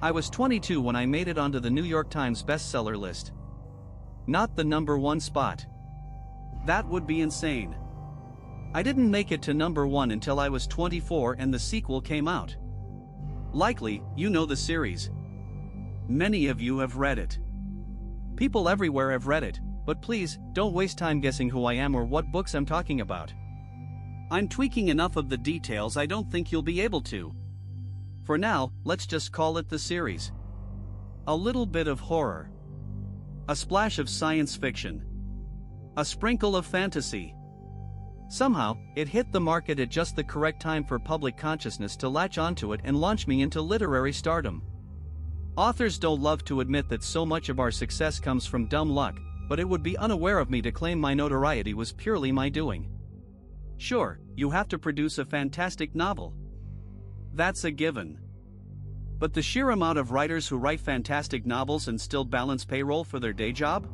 I was 22 when I made it onto the New York Times Bestseller list. Not the #1 spot. That would be insane. I didn't make it to #1 until I was 24 and the sequel came out. Likely, you know the series. Many of you have read it. People everywhere have read it, but please, don't waste time guessing who I am or what books I'm talking about. I'm tweaking enough of the details I don't think you'll be able to. For now, let's just call it the series. A little bit of horror. A splash of science fiction. A sprinkle of fantasy. Somehow, it hit the market at just the correct time for public consciousness to latch onto it and launch me into literary stardom. Authors don't love to admit that so much of our success comes from dumb luck, but it would be unaware of me to claim my notoriety was purely my doing. Sure, you have to produce a fantastic novel. That's a given. But the sheer amount of writers who write fantastic novels and still balance payroll for their day job?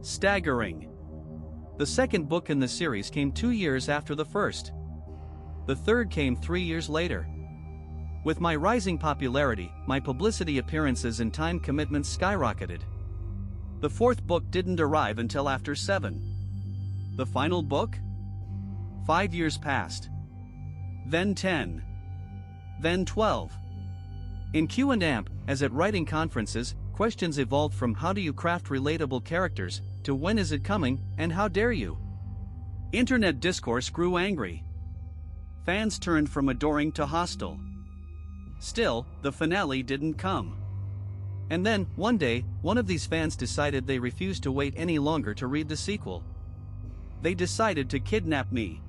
Staggering. The second book in the series came 2 years after the first. The third came 3 years later. With my rising popularity, my publicity appearances and time commitments skyrocketed. The fourth book didn't arrive until after 7. The final book? 5 years passed. Then 10. Then 12. In Q&A, as at writing conferences, questions evolved from how do you craft relatable characters, to when is it coming, and how dare you? Internet discourse grew angry. Fans turned from adoring to hostile. Still, the finale didn't come. And then, one day, one of these fans decided they refused to wait any longer to read the sequel. They decided to kidnap me.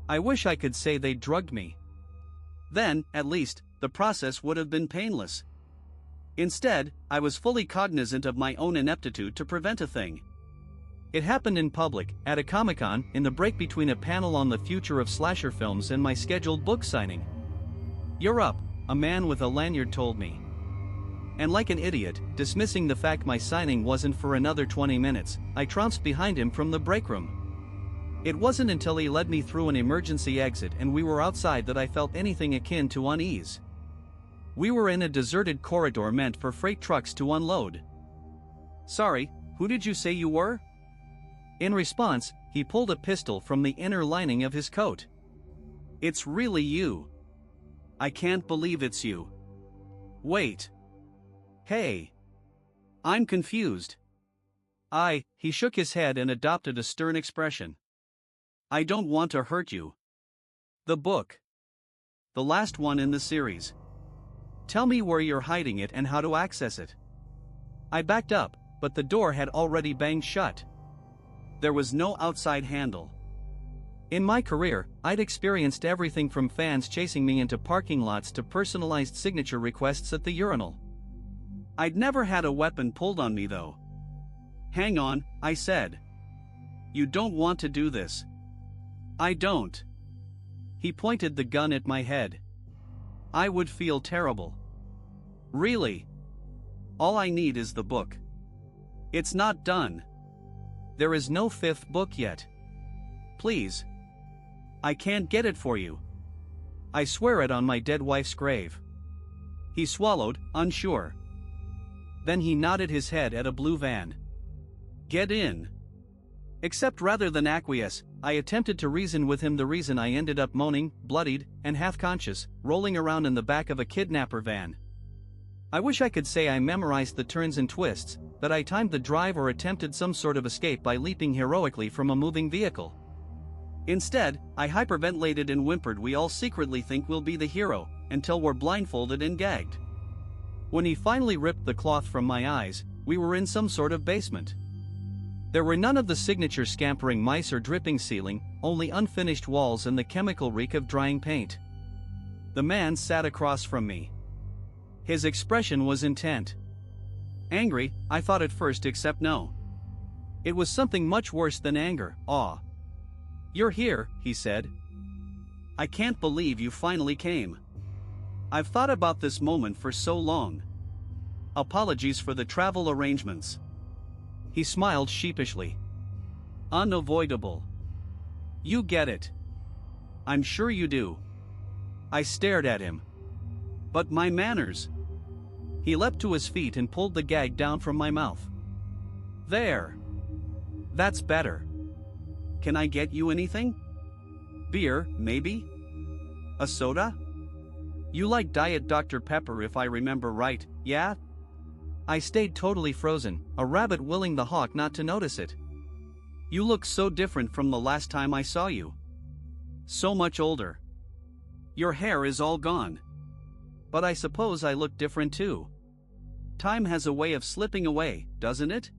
/________________________________________________________________________________________________________________________I wish I could say they drugged me. Then, at least, the process would have been painless. Instead, I was fully cognizant of my own ineptitude to prevent a thing. It happened in public, at a Comic-Con, in the break between a panel on the future of slasher films and my scheduled book signing. "You're up," a man with a lanyard told me. And like an idiot, dismissing the fact my signing wasn't for another 20 minutes, I trounced behind him from the break room. It wasn't until he led me through an emergency exit and we were outside that I felt anything akin to unease. We were in a deserted corridor meant for freight trucks to unload. "Sorry, who did you say you were?" In response, he pulled a pistol from the inner lining of his coat. "It's really you. I can't believe it's you. Wait. Hey. I'm confused." He shook his head and adopted a stern expression. "I don't want to hurt you. The book. The last one in the series. Tell me where you're hiding it and how to access it." I backed up, but the door had already banged shut. There was no outside handle. In my career, I'd experienced everything from fans chasing me into parking lots to personalized signature requests at the urinal. I'd never had a weapon pulled on me though. "Hang on," I said. "You don't want to do this." "I don't." He pointed the gun at my head. I would feel terrible. "Really? All I need is the book. It's not done. There is no fifth book yet. Please. I can't get it for you. I swear it on my dead wife's grave." He swallowed, unsure. Then he nodded his head at a blue van. "Get in." Except rather than acquiesce, I attempted to reason with him the reason I ended up moaning, bloodied, and half-conscious, rolling around in the back of a kidnapper van. I wish I could say I memorized the turns and twists, that I timed the drive or attempted some sort of escape by leaping heroically from a moving vehicle. Instead, I hyperventilated and whimpered we all secretly think we'll be the hero, until we're blindfolded and gagged. When he finally ripped the cloth from my eyes, we were in some sort of basement. There were none of the signature scampering mice or dripping ceiling, only unfinished walls and the chemical reek of drying paint. The man sat across from me. His expression was intent. Angry, I thought at first, except no. It was something much worse than anger, awe. "You're here," he said. "I can't believe you finally came. I've thought about this moment for so long. Apologies for the travel arrangements." He smiled sheepishly. "Unavoidable. You get it. I'm sure you do." I stared at him. "But my manners." He leapt to his feet and pulled the gag down from my mouth. "There. That's better. Can I get you anything? Beer, maybe? A soda? You like Diet Dr. Pepper if I remember right, yeah?" I stayed totally frozen, a rabbit willing the hawk not to notice it. "You look so different from the last time I saw you. So much older. Your hair is all gone. But I suppose I look different too. Time has a way of slipping away, doesn't it?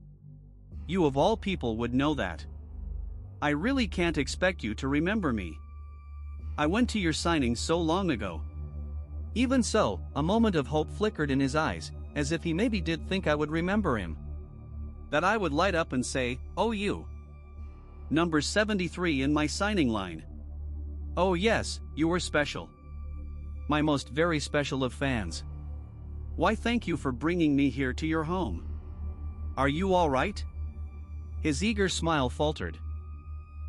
You of all people would know that. I really can't expect you to remember me. I went to your signing so long ago." Even so, a moment of hope flickered in his eyes, as if he maybe did think I would remember him. That I would light up and say, "Oh, you. Number 73 in my signing line. Oh yes, you were special. My most very special of fans. Why, thank you for bringing me here to your home. Are you all right?" His eager smile faltered.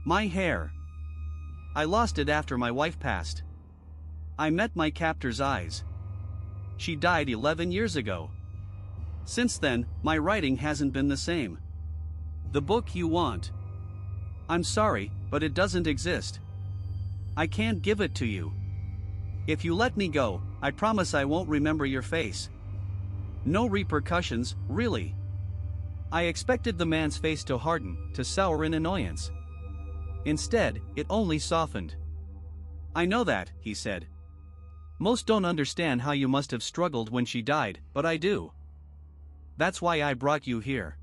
"My hair. I lost it after my wife passed." I met my captor's eyes. "She died 11 years ago. Since then, my writing hasn't been the same. The book you want. I'm sorry, but it doesn't exist. I can't give it to you. If you let me go, I promise I won't remember your face. No repercussions, really." I expected the man's face to harden, to sour in annoyance. Instead, it only softened. "I know that," he said. "Most don't understand how you must have struggled when she died, but I do. That's why I brought you here."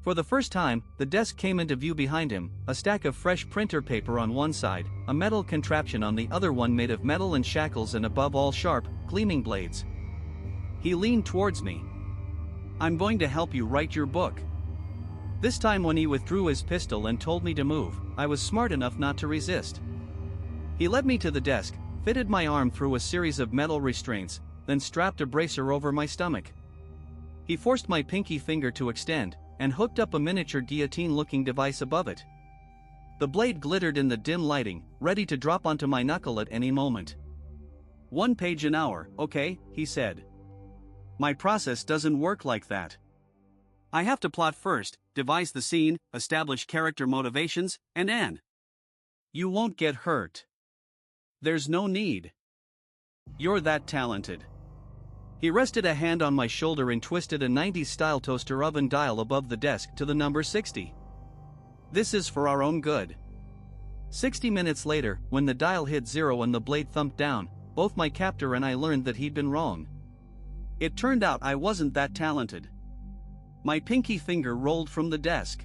For the first time, the desk came into view behind him, a stack of fresh printer paper on one side, a metal contraption on the other one made of metal and shackles and above all sharp, gleaming blades. He leaned towards me. "I'm going to help you write your book." This time when he withdrew his pistol and told me to move, I was smart enough not to resist. He led me to the desk, fitted my arm through a series of metal restraints, then strapped a bracer over my stomach. He forced my pinky finger to extend, and hooked up a miniature guillotine-looking device above it. The blade glittered in the dim lighting, ready to drop onto my knuckle at any moment. "1 page an hour, okay," he said. "My process doesn't work like that. I have to plot first, devise the scene, establish character motivations, and end. You won't get hurt. There's no need. You're that talented." He rested a hand on my shoulder and twisted a 90s-style toaster oven dial above the desk to the number 60. "This is for our own good." 60 minutes later, when the dial hit 0 and the blade thumped down, both my captor and I learned that he'd been wrong. It turned out I wasn't that talented. My pinky finger rolled from the desk.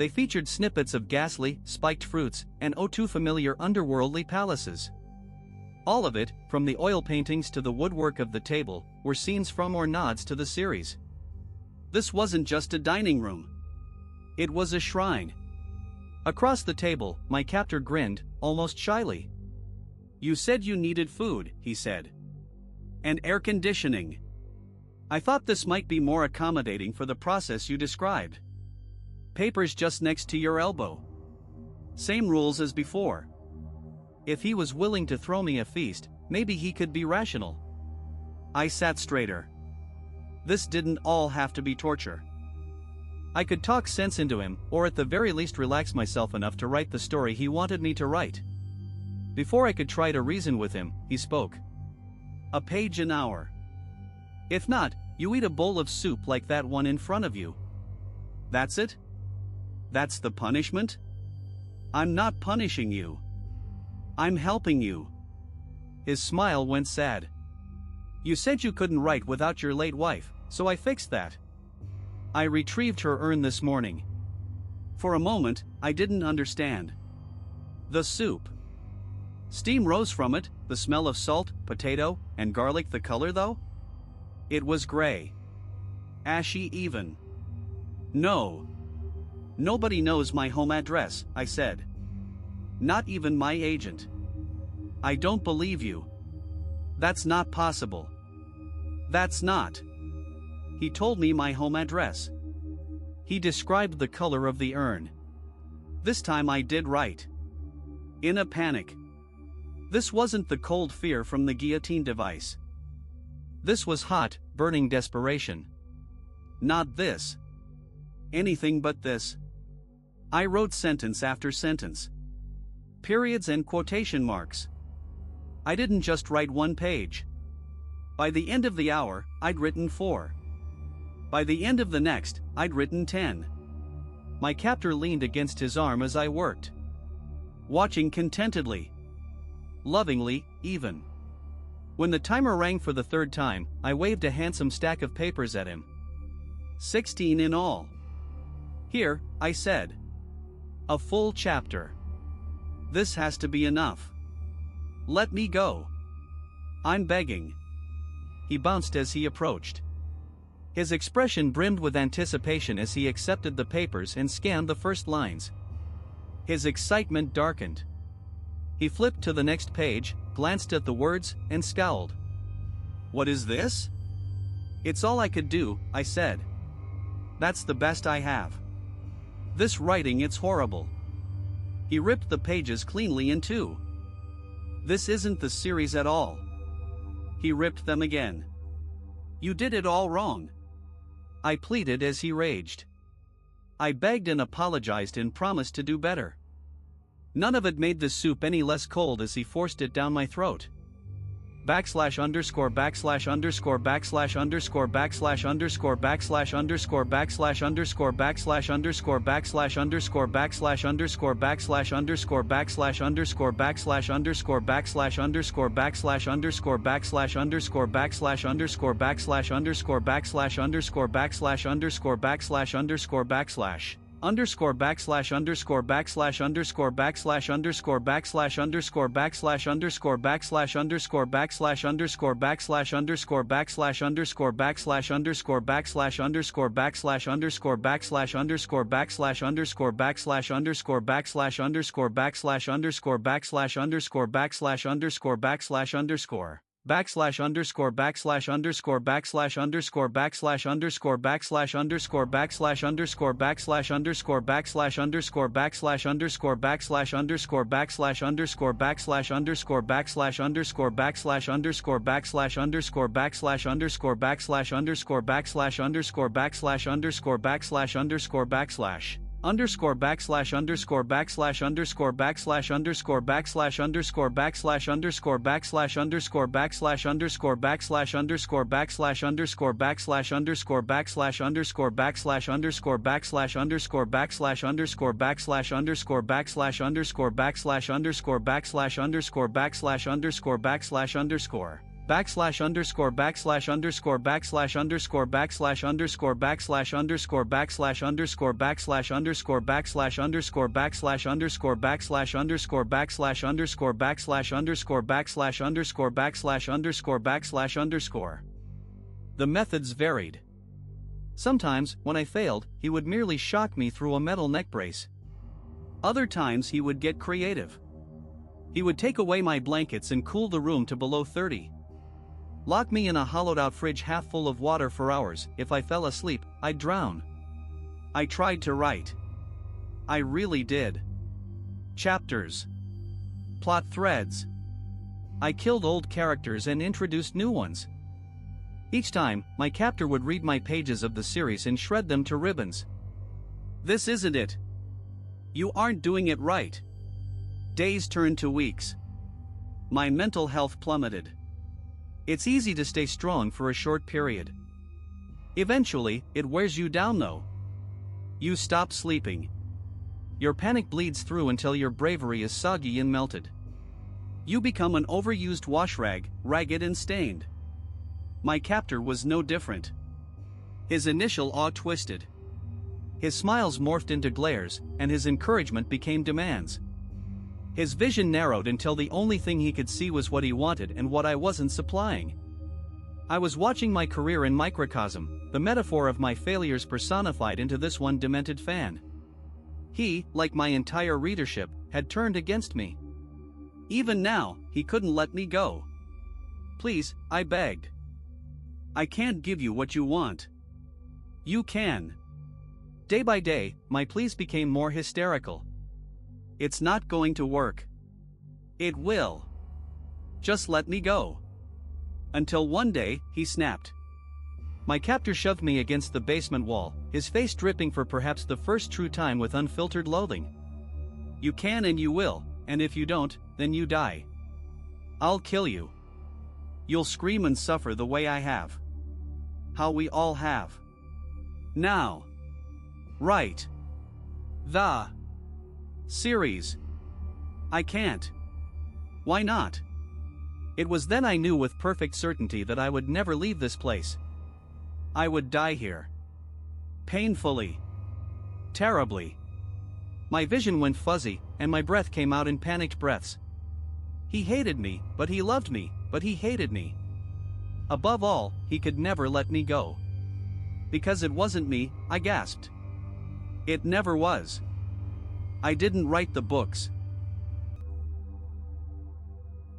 They featured snippets of ghastly, spiked fruits, and oh too familiar underworldly palaces. All of it, from the oil paintings to the woodwork of the table, were scenes from or nods to the series. This wasn't just a dining room. It was a shrine. Across the table, my captor grinned, almost shyly. "You said you needed food," he said. "And air conditioning. I thought this might be more accommodating for the process you described. Papers just next to your elbow. Same rules as before." If he was willing to throw me a feast, maybe he could be rational. I sat straighter. This didn't all have to be torture. I could talk sense into him, or at the very least relax myself enough to write the story he wanted me to write. Before I could try to reason with him, he spoke. "A page an hour. If not, you eat a bowl of soup like that one in front of you. That's it? That's the punishment? I'm not punishing you. I'm helping you." His smile went sad. "You said you couldn't write without your late wife, so I fixed that. I retrieved her urn this morning." For a moment, I didn't understand. The soup. Steam rose from it, the smell of salt, potato, and garlic. The color though? It was gray. Ashy even. "No. Nobody knows my home address," I said. "Not even my agent." "I don't believe you. That's not possible." "That's not." He told me my home address. He described the color of the urn. This time I did right. In a panic. This wasn't the cold fear from the guillotine device. This was hot, burning desperation. Not this. Anything but this. I wrote sentence after sentence. Periods and quotation marks. I didn't just write one page. By the end of the hour, I'd written 4. By the end of the next, I'd written 10. My captor leaned against his arm as I worked. Watching contentedly. Lovingly, even. When the timer rang for the 3rd time, I waved a handsome stack of papers at him. 16 in all. "Here," I said. "A full chapter. This has to be enough. Let me go. I'm begging." He bounced as he approached. His expression brimmed with anticipation as he accepted the papers and scanned the first lines. His excitement darkened. He flipped to the next page, glanced at the words, and scowled. "What is this?" "It's all I could do," I said. "That's the best I have. This writing, it's horrible." He ripped the pages cleanly in two. "This isn't the series at all." He ripped them again. "You did it all wrong," I pleaded as he raged. I begged and apologized and promised to do better. None of it made the soup any less cold as he forced it down my throat. /________________________ backslash underscore backslash underscore backslash underscore backslash underscore backslash underscore backslash underscore backslash underscore backslash underscore backslash underscore backslash underscore backslash underscore backslash underscore backslash underscore backslash underscore backslash underscore. The methods varied. Sometimes, when I failed, he would merely shock me through a metal neck brace. Other times he would get creative. He would take away my blankets and cool the room to below 30. Lock me in a hollowed-out fridge half full of water for hours. If I fell asleep, I'd drown. I tried to write. I really did. Chapters. Plot threads. I killed old characters and introduced new ones. Each time, my captor would read my pages of the series and shred them to ribbons. This isn't it. You aren't doing it right. Days turned to weeks. My mental health plummeted. It's easy to stay strong for a short period. Eventually, it wears you down though. You stop sleeping. Your panic bleeds through until your bravery is soggy and melted. You become an overused wash rag, ragged and stained. My captor was no different. His initial awe twisted. His smiles morphed into glares, and his encouragement became demands. His vision narrowed until the only thing he could see was what he wanted and what I wasn't supplying. I was watching my career in microcosm, the metaphor of my failures personified into this one demented fan. He, like my entire readership, had turned against me. Even now, he couldn't let me go. Please, I begged. I can't give you what you want. You can. Day by day, my pleas became more hysterical. It's not going to work. It will. Just let me go. Until one day, he snapped. My captor shoved me against the basement wall, his face dripping for perhaps the first true time with unfiltered loathing. You can and you will, and if you don't, then you die. I'll kill you. You'll scream and suffer the way I have. How we all have. Now. Write. The series. I can't. Why not? It was then I knew with perfect certainty that I would never leave this place. I would die here. Painfully. Terribly. My vision went fuzzy, and my breath came out in panicked breaths. He hated me, but he loved me, but he hated me. Above all, he could never let me go. Because it wasn't me, I gasped. It never was. I didn't write the books.